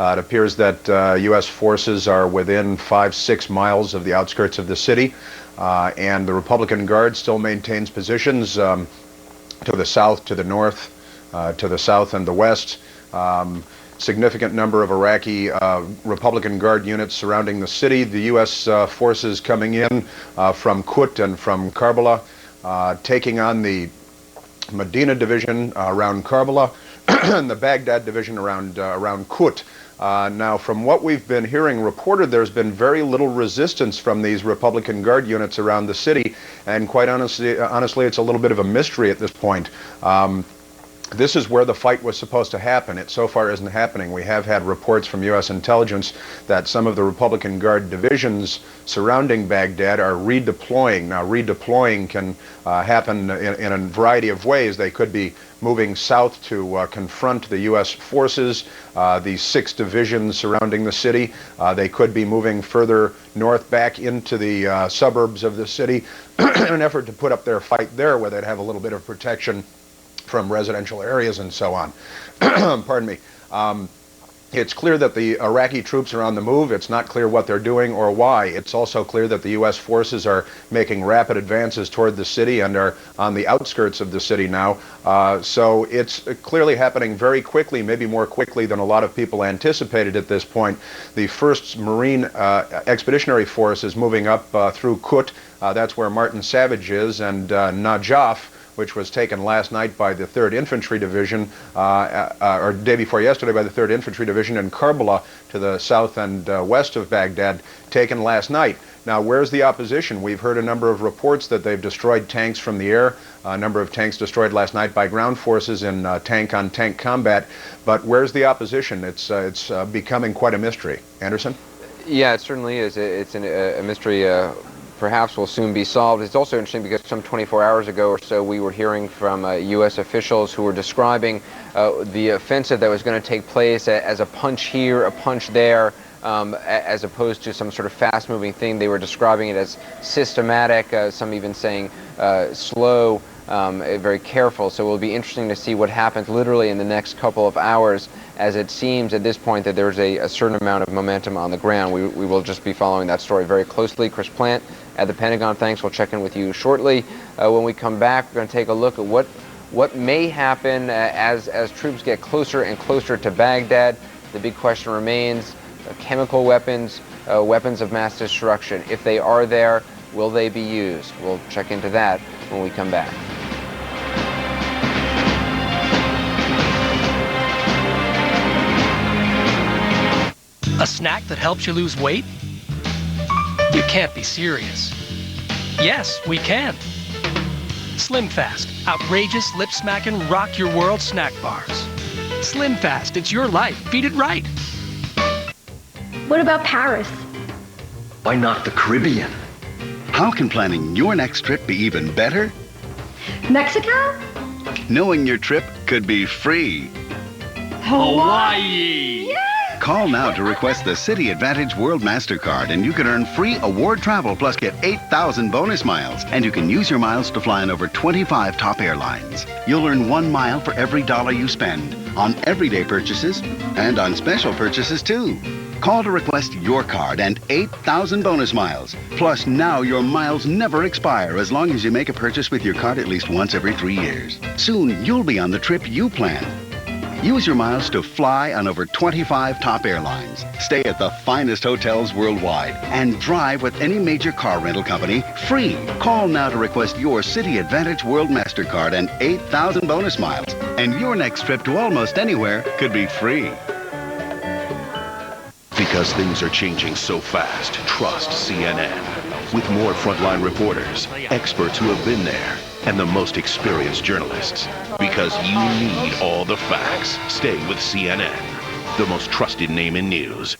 It appears that U.S. forces are within 5-6 miles of the outskirts of the city, and the Republican Guard still maintains positions to the south, to the north, to the south and the west. Significant number of Iraqi Republican Guard units surrounding the city. The U.S. forces coming in from Kut and from Karbala, taking on the Medina division around Karbala and the Baghdad division around Kut. Now, from what we've been hearing reported, there's been very little resistance from these Republican Guard units around the city, and quite honestly, it's a little bit of a mystery at this point. This is where the fight was supposed to happen. It so far isn't happening. We have had reports from U.S. intelligence that some of the Republican Guard divisions surrounding Baghdad are redeploying. Now, redeploying can happen in a variety of ways. They could be moving south to confront the U.S. forces, the 6 divisions surrounding the city. They could be moving further north back into the suburbs of the city in an effort to put up their fight there where they'd have a little bit of protection from residential areas and so on. Pardon me. It's clear that the Iraqi troops are on the move. It's not clear what they're doing or why. It's also clear that the U.S. forces are making rapid advances toward the city and are on the outskirts of the city now. So it's clearly happening very quickly, maybe more quickly than a lot of people anticipated at this point. The 1st Marine Expeditionary Force is moving up through Kut. That's where Martin Savage is, and Najaf, which was taken last night by the 3rd Infantry Division, or day before yesterday by the 3rd Infantry Division in Karbala to the south and west of Baghdad, taken last night. Now, where's the opposition? We've heard a number of reports that they've destroyed tanks from the air, a number of tanks destroyed last night by ground forces in tank-on-tank combat, but where's the opposition? It's becoming quite a mystery. Anderson? Yeah, it certainly is. It's a mystery perhaps will soon be solved. It's also interesting because some 24 hours ago or so we were hearing from U.S. officials who were describing the offensive that was going to take place as a punch here, a punch there, as opposed to some sort of fast-moving thing. They were describing it as systematic, some even saying slow, very careful. So it will be interesting to see what happens literally in the next couple of hours, as it seems at this point that there's a certain amount of momentum on the ground. We will just be following that story very closely. Chris Plant at the Pentagon, thanks. We'll check in with you shortly. When we come back, we're going to take a look at what may happen as troops get closer and closer to Baghdad. The big question remains, chemical weapons, weapons of mass destruction. If they are there, will they be used? We'll check into that when we come back. A snack that helps you lose weight? You can't be serious. Yes, we can. Slim Fast, outrageous, lip-smacking, rock-your-world snack bars. Slim Fast, it's your life. Feed it right. What about Paris? Why not the Caribbean? How can planning your next trip be even better? Mexico? Knowing your trip could be free. Hawaii! Call now to request the City Advantage World MasterCard, and you can earn free award travel plus get 8,000 bonus miles. And you can use your miles to fly on over 25 top airlines. You'll earn 1 mile for every dollar you spend on everyday purchases and on special purchases too. Call to request your card and 8,000 bonus miles. Plus, now your miles never expire as long as you make a purchase with your card at least once every 3 years. Soon, you'll be on the trip you planned. Use your miles to fly on over 25 top airlines, stay at the finest hotels worldwide, and drive with any major car rental company free. Call now to request your City Advantage World MasterCard and 8,000 bonus miles. And your next trip to almost anywhere could be free. Because things are changing so fast, trust CNN. With more frontline reporters, experts who have been there, and the most experienced journalists. Because you need all the facts. Stay with CNN, the most trusted name in news.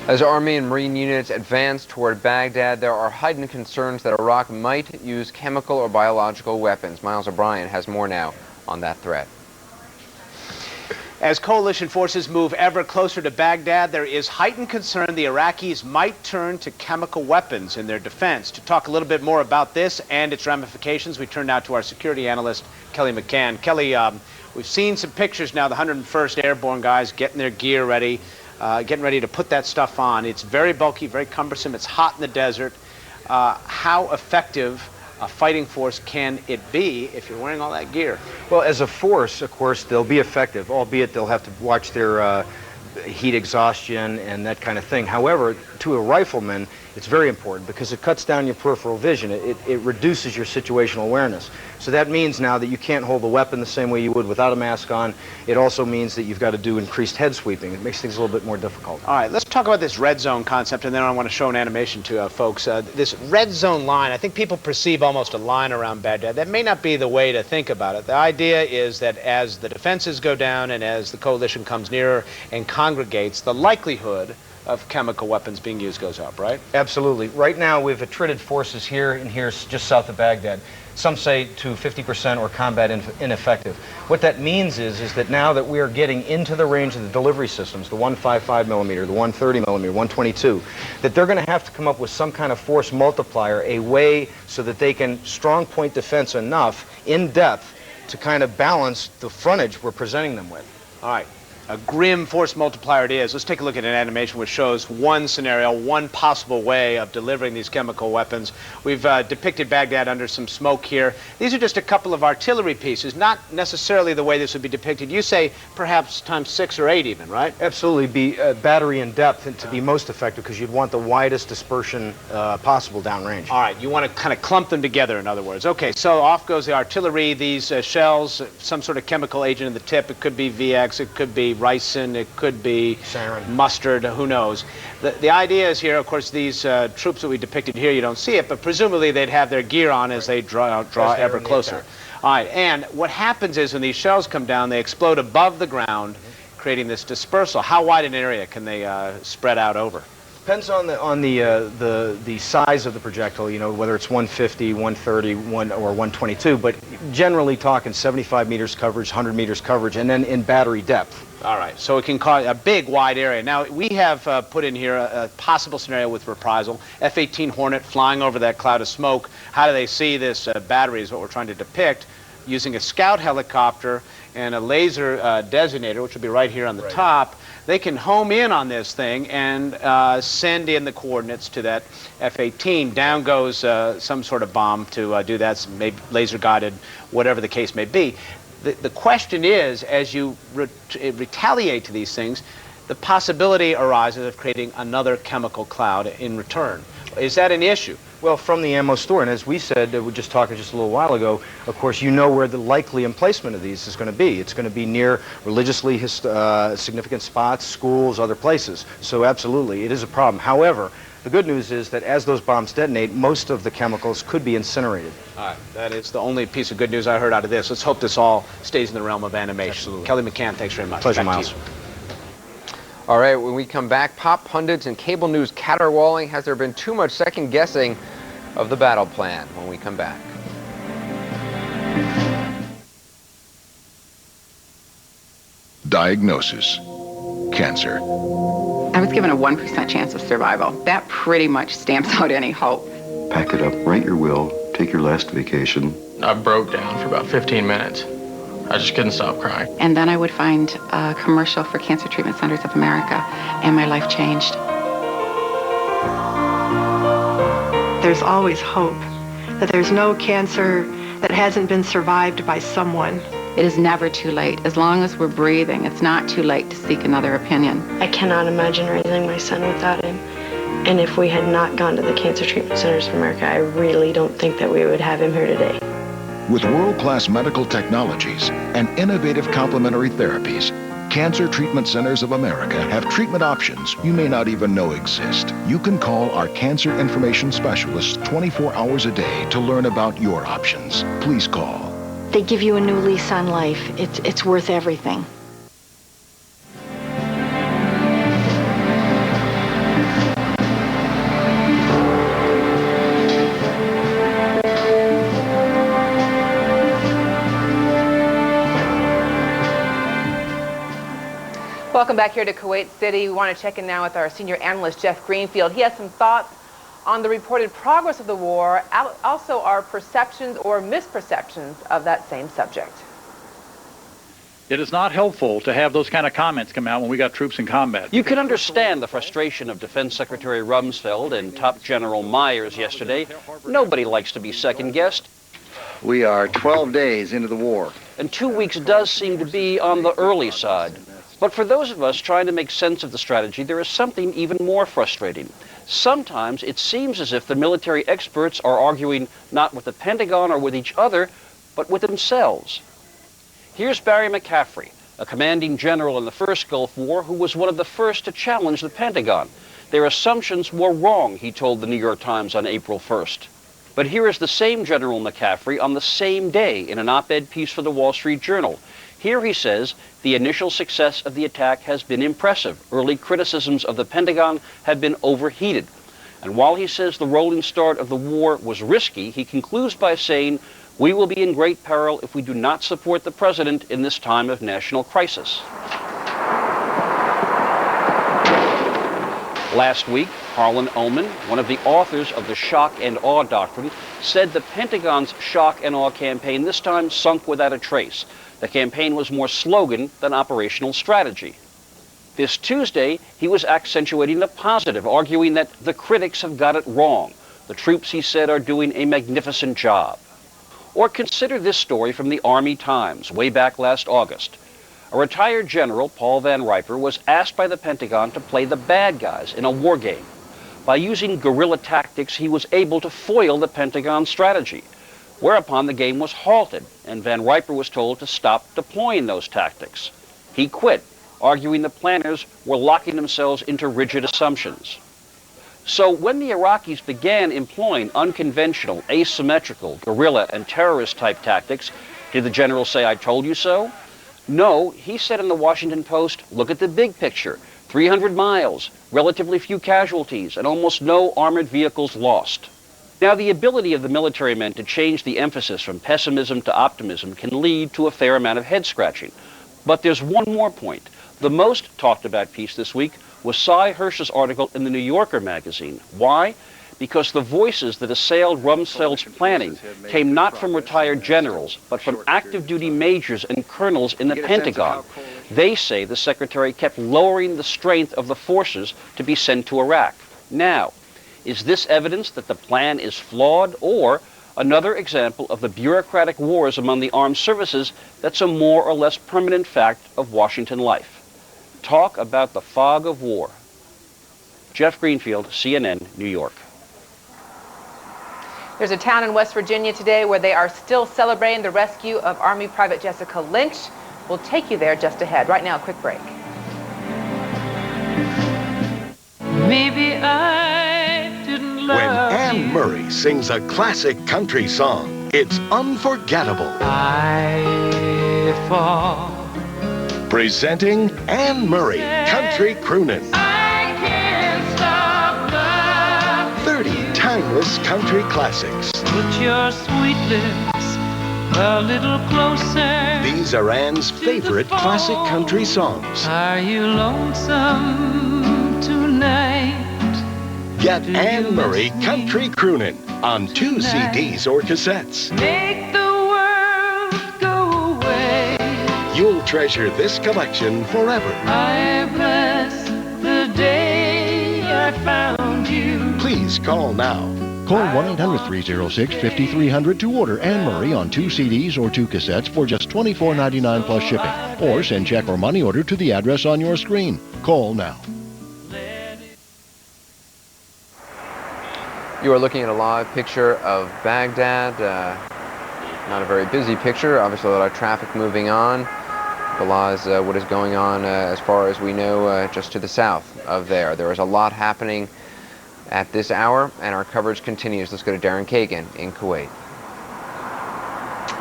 As Army and Marine units advance toward Baghdad, there are heightened concerns that Iraq might use chemical or biological weapons. Miles O'Brien has more now on that threat. As coalition forces move ever closer to Baghdad, there is heightened concern the Iraqis might turn to chemical weapons in their defense. To talk a little bit more about this and its ramifications, we turn now to our security analyst, Kelly McCann. Kelly, we've seen some pictures now, the 101st Airborne guys getting their gear ready. Getting ready to put that stuff on. It's very bulky, very cumbersome. It's hot in the desert. How effective a fighting force can it be if you're wearing all that gear? Well, as a force, of course, they'll be effective, albeit they'll have to watch their heat exhaustion and that kind of thing. However, to a rifleman, it's very important because it cuts down your peripheral vision. It reduces your situational awareness. So that means now that you can't hold the weapon the same way you would without a mask on. It also means that you've got to do increased head sweeping. It makes things a little bit more difficult. All right, let's talk about this red zone concept, and then I want to show an animation to folks. This red zone line, I think people perceive almost a line around Baghdad. That may not be the way to think about it. The idea is that as the defenses go down and as the coalition comes nearer and congregates, the likelihood of chemical weapons being used goes up, right? Absolutely. Right now, we've attrited forces here and here just south of Baghdad. Some say to 50% or combat ineffective. What that means is that now that we are getting into the range of the delivery systems, the 155 millimeter, the 130 millimeter, 122, that they're going to have to come up with some kind of force multiplier, a way so that they can strong point defense enough in depth to kind of balance the frontage we're presenting them with. All right. A grim force multiplier it is. Let's take a look at an animation which shows one scenario, one possible way of delivering these chemical weapons. We've depicted Baghdad under some smoke here. These are just a couple of artillery pieces, not necessarily the way this would be depicted. You say perhaps times 6 or 8 even, right? Absolutely. Be battery in depth and to be most effective because you'd want the widest dispersion possible downrange. All right. You want to kind of clump them together, in other words. Okay, so off goes the artillery. These shells, some sort of chemical agent in the tip. It could be VX, it could be ricin, it could be sarin, mustard, who knows. The idea is here, of course, these troops that we depicted here, you don't see it, but presumably they'd have their gear on as they draw ever closer. All right, and what happens is when these shells come down, they explode above the ground, creating this dispersal. How wide an area can they spread out over? Depends on the size of the projectile, you know, whether it's 150, 130, or 122, but generally talking 75 meters coverage, 100 meters coverage, and then in battery depth. All right, so it can cause a big, wide area. Now, we have put in here a possible scenario with reprisal. F-18 Hornet flying over that cloud of smoke. How do they see this battery is what we're trying to depict. Using a scout helicopter and a laser designator, which will be right here on the top, they can home in on this thing and send in the coordinates to that F-18. Down goes some sort of bomb to do that, maybe laser-guided, whatever the case may be. The question is, as you retaliate to these things, the possibility arises of creating another chemical cloud in return. Is that an issue? Well, from the ammo store, and as we said, we were just talking just a little while ago, of course, you know where the likely emplacement of these is going to be. It's going to be near religiously significant spots, schools, other places. So absolutely, it is a problem. However, the good news is that as those bombs detonate, most of the chemicals could be incinerated. All right, that is the only piece of good news I heard out of this. Let's hope this all stays in the realm of animation. Absolutely. Kelly McCann, thanks very much. Pleasure, Back to Miles. you. All right, when we come back, pop pundits and cable news caterwauling. Has there been too much second guessing of the battle plan? When we come back. Diagnosis: cancer. I was given a 1% chance of survival. That pretty much stamps out any hope. Pack it up, write your will, take your last vacation. I broke down for about 15 minutes. I just couldn't stop crying. And then I would find a commercial for Cancer Treatment Centers of America, and my life changed. There's always hope, that there's no cancer that hasn't been survived by someone. It is never too late. As long as we're breathing, it's not too late to seek another opinion. I cannot imagine raising my son without him. And if we had not gone to the Cancer Treatment Centers of America, I really don't think that we would have him here today. With world-class medical technologies and innovative complementary therapies, Cancer Treatment Centers of America have treatment options you may not even know exist. You can call our cancer information specialists 24 hours a day to learn about your options. Please call. They give you a new lease on life. It's worth everything. Welcome back here to Kuwait City. We want to check in now with our senior analyst, Jeff Greenfield. He has some thoughts on the reported progress of the war, also our perceptions or misperceptions of that same subject. It is not helpful to have those kind of comments come out when we got troops in combat. You can understand the frustration of Defense Secretary Rumsfeld and Top General Myers yesterday. Nobody likes to be second-guessed. We are 12 days into the war. And 2 weeks does seem to be on the early side. But for those of us trying to make sense of the strategy, there is something even more frustrating. Sometimes it seems as if the military experts are arguing not with the Pentagon or with each other, but with themselves. Here's Barry McCaffrey, a commanding general in the first Gulf War who was one of the first to challenge the Pentagon. Their assumptions were wrong, he told the New York Times on April 1st. But here is the same General McCaffrey on the same day in an op-ed piece for the Wall Street Journal. Here he says the initial success of the attack has been impressive. Early criticisms of the Pentagon have been overheated. And while he says the rolling start of the war was risky, he concludes by saying, "We will be in great peril if we do not support the president in this time of national crisis." Last week, Harlan Ullman, one of the authors of the shock and awe doctrine, said the Pentagon's shock and awe campaign this time sunk without a trace. The campaign was more slogan than operational strategy. This Tuesday, he was accentuating the positive, arguing that the critics have got it wrong. The troops, he said, are doing a magnificent job. Or consider this story from the Army Times, way back last August. A retired general, Paul Van Riper, was asked by the Pentagon to play the bad guys in a war game. By using guerrilla tactics, he was able to foil the Pentagon strategy. Whereupon the game was halted, and Van Riper was told to stop deploying those tactics. He quit, arguing the planners were locking themselves into rigid assumptions. So when the Iraqis began employing unconventional, asymmetrical, guerrilla, and terrorist-type tactics, did the general say, "I told you so"? No, he said in the Washington Post, "Look at the big picture. 300 miles, relatively few casualties, and almost no armored vehicles lost." Now, the ability of the military men to change the emphasis from pessimism to optimism can lead to a fair amount of head-scratching. But there's one more point. The most talked about piece this week was Cy Hirsch's article in the New Yorker magazine. Why? Because the voices that assailed Rumsfeld's planning came not from retired generals, but from active-duty majors and colonels in the Pentagon. They say the secretary kept lowering the strength of the forces to be sent to Iraq. Now, is this evidence that the plan is flawed, or another example of the bureaucratic wars among the armed services that's a more or less permanent fact of Washington life? Talk about the fog of war. Jeff Greenfield, CNN, New York. There's a town in West Virginia today where they are still celebrating the rescue of Army Private Jessica Lynch. We'll take you there just ahead. Right now, a quick break. Maybe I didn't love When Anne Murray sings a classic country song, it's unforgettable. I fall. Presenting Anne Murray Country Croonin'. I can't stop loving. 30 timeless country classics. Put your sweet lips a little closer. These are Anne's favorite classic country songs. Are you lonesome tonight? Get Anne Murray Country Croonin' on 2 CDs or cassettes. Make the world go away. You'll treasure this collection forever. I bless the day I found you. Please call now. Call 1-800-306-5300 to order Anne Murray on 2 CDs or 2 cassettes for just $24.99 plus shipping. Or send check or money order to the address on your screen. Call now. You are looking at a live picture of Baghdad. Not a very busy picture. Obviously, a lot of traffic moving on. Belies what is going on as far as we know just to the south of there. There is a lot happening at this hour, and our coverage continues. Let's go to Darren Kagan in Kuwait.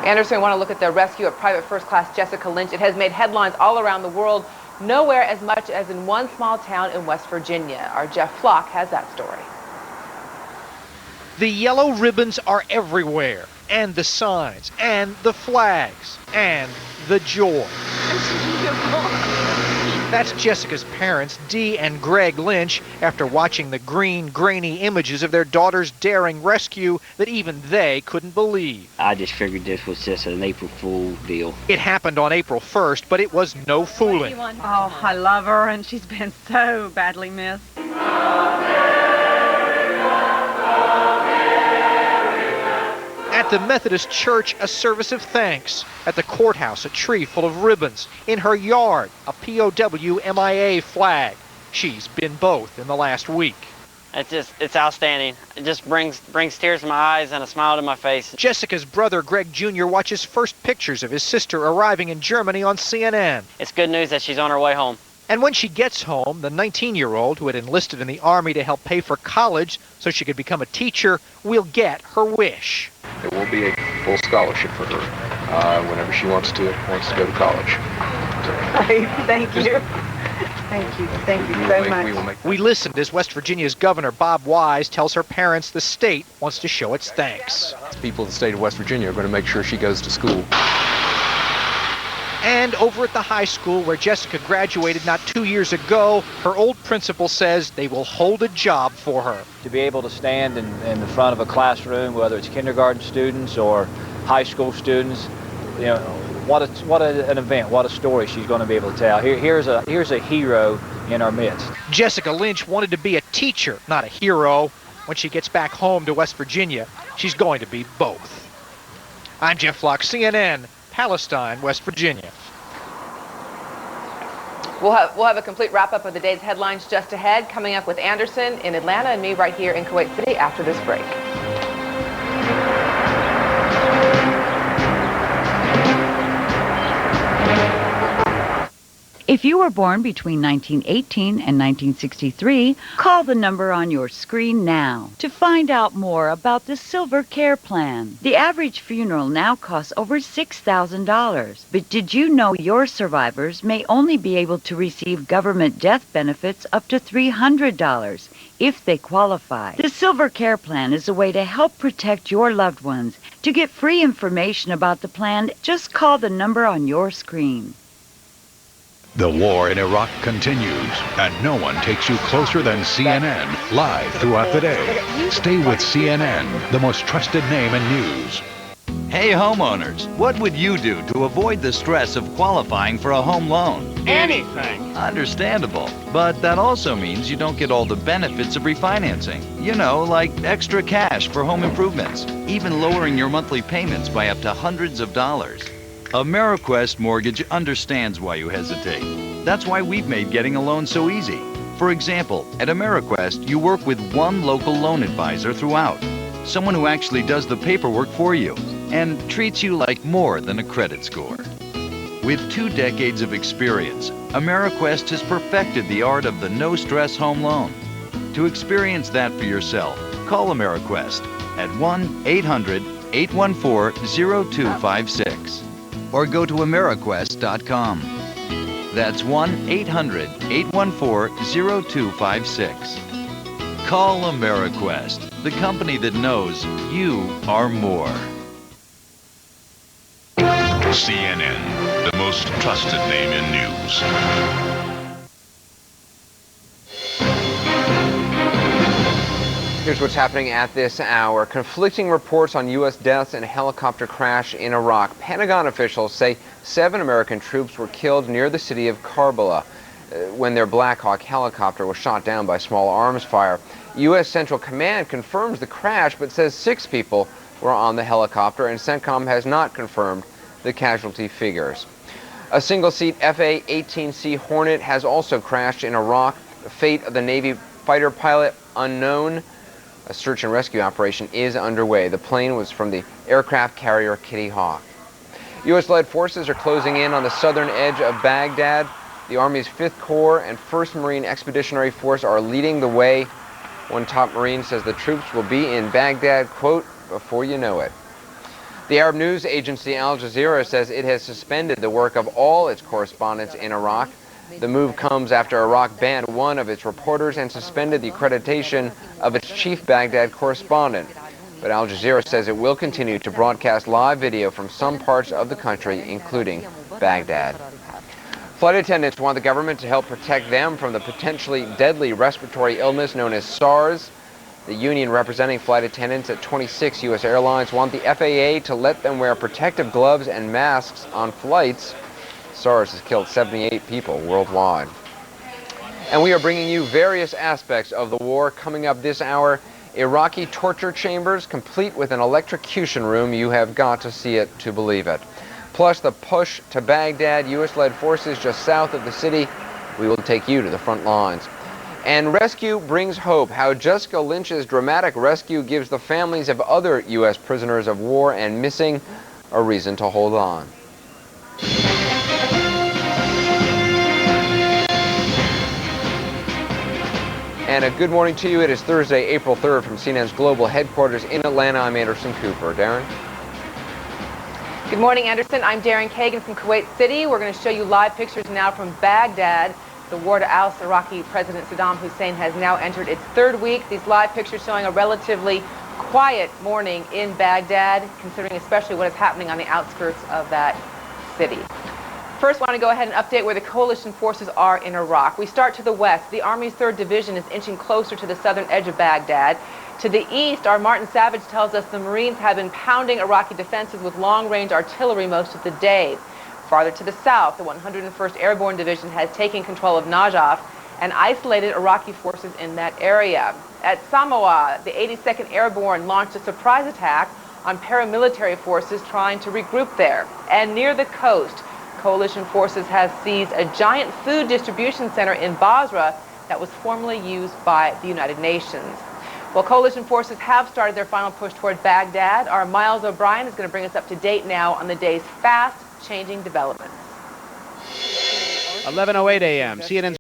Anderson, I want to look at the rescue of Private First Class Jessica Lynch. It has made headlines all around the world, nowhere as much as in one small town in West Virginia. Our Jeff Flock has that story. The yellow ribbons are everywhere, and the signs, and the flags, and the joy. That's Jessica's parents, Dee and Greg Lynch, after watching the green, grainy images of their daughter's daring rescue that even they couldn't believe. I just figured this was just an April Fool deal. It happened on April 1st, but it was no fooling. Oh, I love her, and she's been so badly missed. At the Methodist Church, a service of thanks. At the courthouse, a tree full of ribbons. In her yard, a POW MIA flag. She's been both in the last week. It's outstanding. It just brings tears to my eyes and a smile to my face. Jessica's brother, Greg Jr., watches first pictures of his sister arriving in Germany on CNN. It's good news that she's on her way home. And when she gets home, the 19-year-old who had enlisted in the Army to help pay for college so she could become a teacher will get her wish. There will be a full scholarship for her whenever she wants to go to college. Thank you. Thank you so much. We listened as West Virginia's Governor Bob Wise tells her parents the state wants to show its thanks. People of the state of West Virginia are going to make sure she goes to school. And over at the high school where Jessica graduated not 2 years ago, her old principal says they will hold a job for her. To be able to stand in the front of a classroom, whether it's kindergarten students or high school students, you know, what an event, what a story she's going to be able to tell. Here's a hero in our midst. Jessica Lynch wanted to be a teacher, not a hero. When she gets back home to West Virginia, she's going to be both. I'm Jeff Flock, CNN, Palestine, West Virginia. We'll have a complete wrap-up of the day's headlines just ahead, coming up with Anderson in Atlanta and me right here in Kuwait City after this break. If you were born between 1918 and 1963, call the number on your screen now to find out more about the Silver Care Plan. The average funeral now costs over $6,000. But did you know your survivors may only be able to receive government death benefits up to $300 if they qualify? The Silver Care Plan is a way to help protect your loved ones. To get free information about the plan, just call the number on your screen. The war in Iraq continues, and no one takes you closer than CNN, live throughout the day. Stay with CNN, the most trusted name in news. Hey homeowners, what would you do to avoid the stress of qualifying for a home loan? Anything. Understandable, but that also means you don't get all the benefits of refinancing. You know, like extra cash for home improvements, even lowering your monthly payments by up to hundreds of dollars. AmeriQuest Mortgage understands why you hesitate. That's why we've made getting a loan so easy. For example, at AmeriQuest, you work with one local loan advisor throughout. Someone who actually does the paperwork for you and treats you like more than a credit score. With 2 decades of experience, AmeriQuest has perfected the art of the no-stress home loan. To experience that for yourself, call AmeriQuest at 1-800-814-0256 or go to AmeriQuest.com. That's 1-800-814-0256. Call AmeriQuest, the company that knows you are more. CNN, the most trusted name in news. Here's what's happening at this hour. Conflicting reports on U.S. deaths in a helicopter crash in Iraq. Pentagon officials say 7 American troops were killed near the city of Karbala when their Black Hawk helicopter was shot down by small arms fire. U.S. Central Command confirms the crash but says 6 people were on the helicopter, and CENTCOM has not confirmed the casualty figures. A single-seat FA-18C Hornet has also crashed in Iraq. The fate of the Navy fighter pilot unknown. A search and rescue operation is underway. The plane was from the aircraft carrier Kitty Hawk. U.S.-led forces are closing in on the southern edge of Baghdad. The Army's 5th Corps and 1st Marine Expeditionary Force are leading the way. One top Marine says the troops will be in Baghdad, quote, before you know it. The Arab news agency Al Jazeera says it has suspended the work of all its correspondents in Iraq. The move comes after Iraq banned one of its reporters and suspended the accreditation of its chief Baghdad correspondent. But Al Jazeera says it will continue to broadcast live video from some parts of the country, including Baghdad. Flight attendants want the government to help protect them from the potentially deadly respiratory illness known as SARS. The union representing flight attendants at 26 U.S. airlines want the FAA to let them wear protective gloves and masks on flights. SARS has killed 78 people worldwide. And we are bringing you various aspects of the war coming up this hour. Iraqi torture chambers, complete with an electrocution room. You have got to see it to believe it. Plus the push to Baghdad, U.S.-led forces just south of the city. We will take you to the front lines. And rescue brings hope. How Jessica Lynch's dramatic rescue gives the families of other U.S. prisoners of war and missing a reason to hold on. And a good morning to you. It is Thursday, April 3rd from CNN's global headquarters in Atlanta. I'm Anderson Cooper. Darren? Good morning, Anderson. I'm Darren Kagan from Kuwait City. We're going to show you live pictures now from Baghdad. The war to oust Iraqi President Saddam Hussein has now entered its 3rd week. These live pictures showing a relatively quiet morning in Baghdad, considering especially what is happening on the outskirts of that city. First, I want to go ahead and update where the coalition forces are in Iraq. We start to the west. The Army's 3rd Division is inching closer to the southern edge of Baghdad. To the east, our Martin Savage tells us the Marines have been pounding Iraqi defenses with long-range artillery most of the day. Farther to the south, the 101st Airborne Division has taken control of Najaf and isolated Iraqi forces in that area. At Samoa, the 82nd Airborne launched a surprise attack on paramilitary forces trying to regroup there. And near the coast, coalition forces have seized a giant food distribution center in Basra that was formerly used by the United Nations. Well, coalition forces have started their final push toward Baghdad. Our Miles O'Brien is going to bring us up to date now on the day's fast-changing developments. 11:08 a.m. CNN